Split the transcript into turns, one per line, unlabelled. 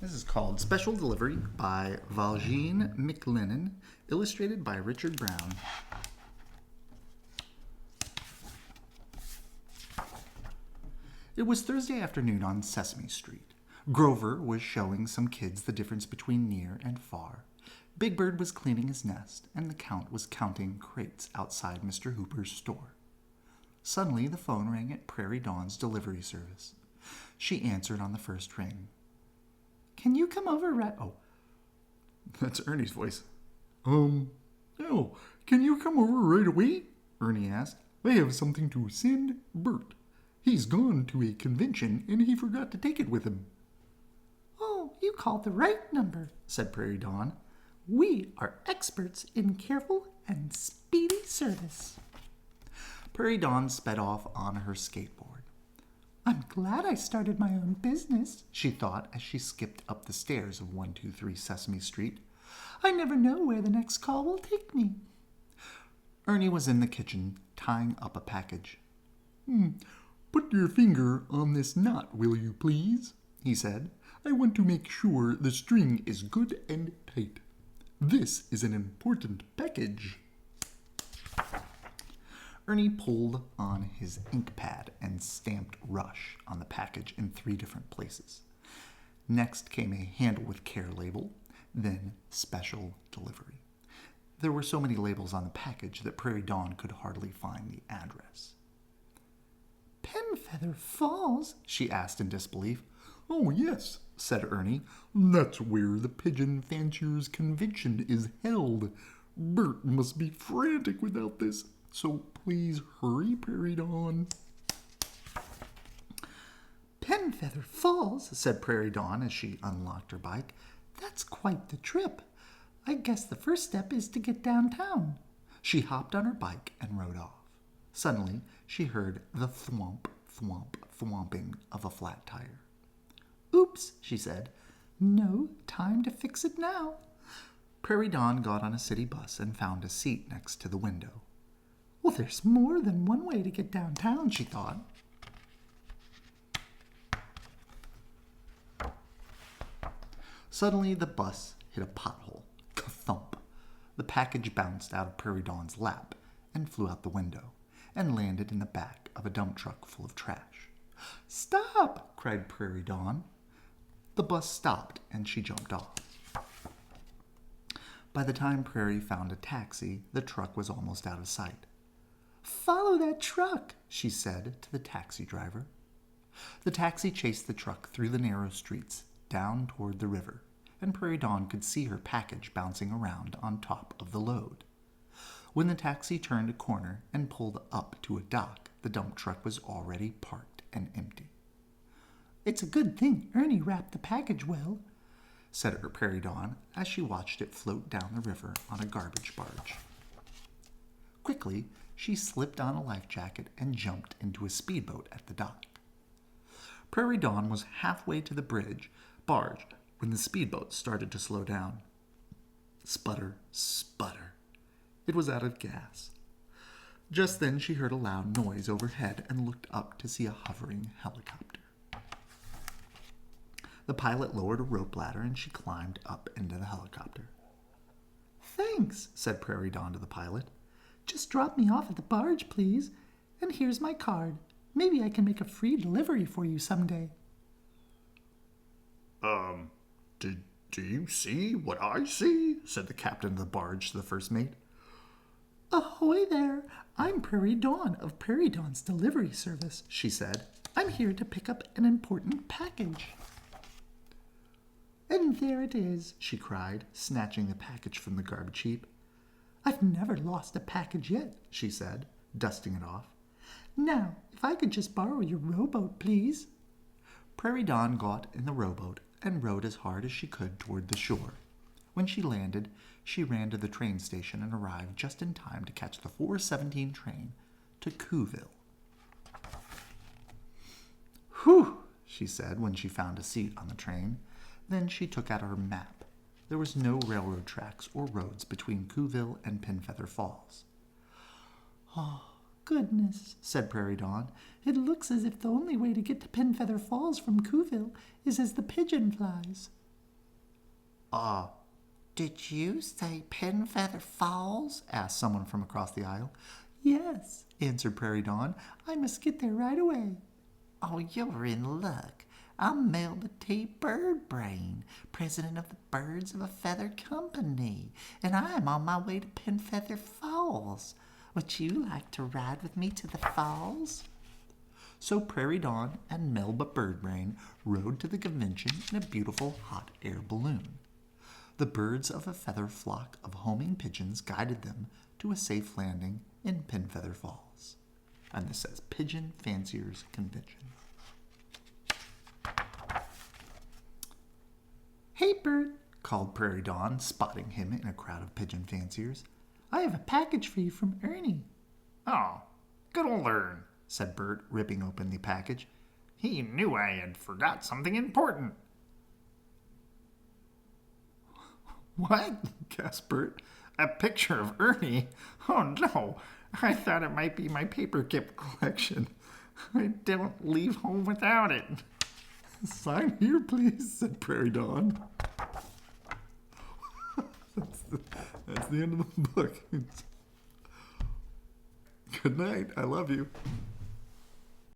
This is called Special Delivery by Valjean McLenighan, illustrated by Richard Brown. It was Thursday afternoon on Sesame Street. Grover was showing some kids the difference between near and far. Big Bird was cleaning his nest, and the Count was counting crates outside Mr. Hooper's store. Suddenly, the phone rang at Prairie Dawn's delivery service. She answered on the first ring. "Can you come over right—" Oh, that's Ernie's voice.
No, can you come over right away?" Ernie asked. "I have something to send Bert. He's gone to a convention and he forgot to take it with him."
"Oh, you called the right number," said Prairie Dawn. "We are experts in careful and speedy service."
Prairie Dawn sped off on her skateboard.
"I'm glad I started my own business,"
she thought as she skipped up the stairs of 123 Sesame Street.
"I never know where the next call will take me."
Ernie was in the kitchen, tying up a package.
"Put your finger on this knot, will you please?" he said. "I want to make sure the string is good and tight. This is an important package."
Ernie pulled on his ink pad and stamped Rush on the package in 3 different places. Next came a handle with care label, then special delivery. There were so many labels on the package that Prairie Dawn could hardly find the address.
"Penfeather Falls?"
she asked in disbelief.
"Oh, yes," said Ernie. "That's where the Pigeon Fanciers' Convention is held. Bert must be frantic without this. So please hurry, Prairie Dawn."
"Penfeather Falls," said Prairie Dawn as she unlocked her bike. "That's quite the trip. I guess the first step is to get downtown."
She hopped on her bike and rode off. Suddenly, she heard the thwomp, thwomp, thwomping of a flat tire.
"Oops," she said. "No time to fix it now."
Prairie Dawn got on a city bus and found a seat next to the window.
"Well, there's more than one way to get downtown," she thought.
Suddenly, the bus hit a pothole. Ka-thump! The package bounced out of Prairie Dawn's lap and flew out the window and landed in the back of a dump truck full of trash. "Stop!" cried Prairie Dawn. The bus stopped and she jumped off. By the time Prairie found a taxi, the truck was almost out of sight.
"Follow that truck,"
she said to the taxi driver. The taxi chased the truck through the narrow streets, down toward the river, and Prairie Dawn could see her package bouncing around on top of the load. When the taxi turned a corner and pulled up to a dock, the dump truck was already parked and empty.
"It's a good thing Ernie wrapped the package well,"
said Prairie Dawn as she watched it float down the river on a garbage barge. Quickly, she slipped on a life jacket and jumped into a speedboat at the dock. Prairie Dawn was halfway to the barge when the speedboat started to slow down. Sputter, sputter. It was out of gas. Just then she heard a loud noise overhead and looked up to see a hovering helicopter. The pilot lowered a rope ladder and she climbed up into the helicopter.
"Thanks," said Prairie Dawn to the pilot. "Just drop me off at the barge, please. And here's my card. Maybe I can make a free delivery for you someday."
Do you see what I see?" said the captain of the barge to the first mate.
"Ahoy there! I'm Prairie Dawn of Prairie Dawn's delivery service," she said. "I'm here to pick up an important package." "And there it is," she cried, snatching the package from the garbage heap. "I've never lost a package yet," she said, dusting it off. "Now, if I could just borrow your rowboat, please."
Prairie Dawn got in the rowboat and rowed as hard as she could toward the shore. When she landed, she ran to the train station and arrived just in time to catch the 4:17 train to Cooville. "Whew," she said when she found a seat on the train. Then she took out her map. There was no railroad tracks or roads between Cooville and Penfeather Falls.
"Oh, goodness," said Prairie Dawn. "It looks as if the only way to get to Penfeather Falls from Cooville is as the pigeon flies."
Did you say Pinfeather Falls? Asked someone from across the aisle.
Yes, answered Prairie Dawn. I must get there right away.
Oh, you're in luck. I'm Melba T. Birdbrain, president of the Birds of a Feather Company, and I'm on my way to Pinfeather Falls. Would you like to ride with me to the falls? So Prairie Dawn and Melba Birdbrain rode to the convention in a beautiful hot air balloon. The birds of a feather flock of homing pigeons guided them to a safe landing in Pinfeather Falls. And this says Pigeon Fanciers Convention.
Hey, Bert,
Called Prairie Dawn, spotting him in a crowd of pigeon fanciers.
I have a package for you from Ernie.
Oh, good old Ernie,
Said Bert, ripping open the package.
he knew I had forgot something important.
What? Gasped Bert.
A picture of Ernie? Oh no, I thought it might be my paperclip collection. I don't leave home without it.
Sign here, please, said Prairie Dawn. That's the end of the book. Good night. I love you.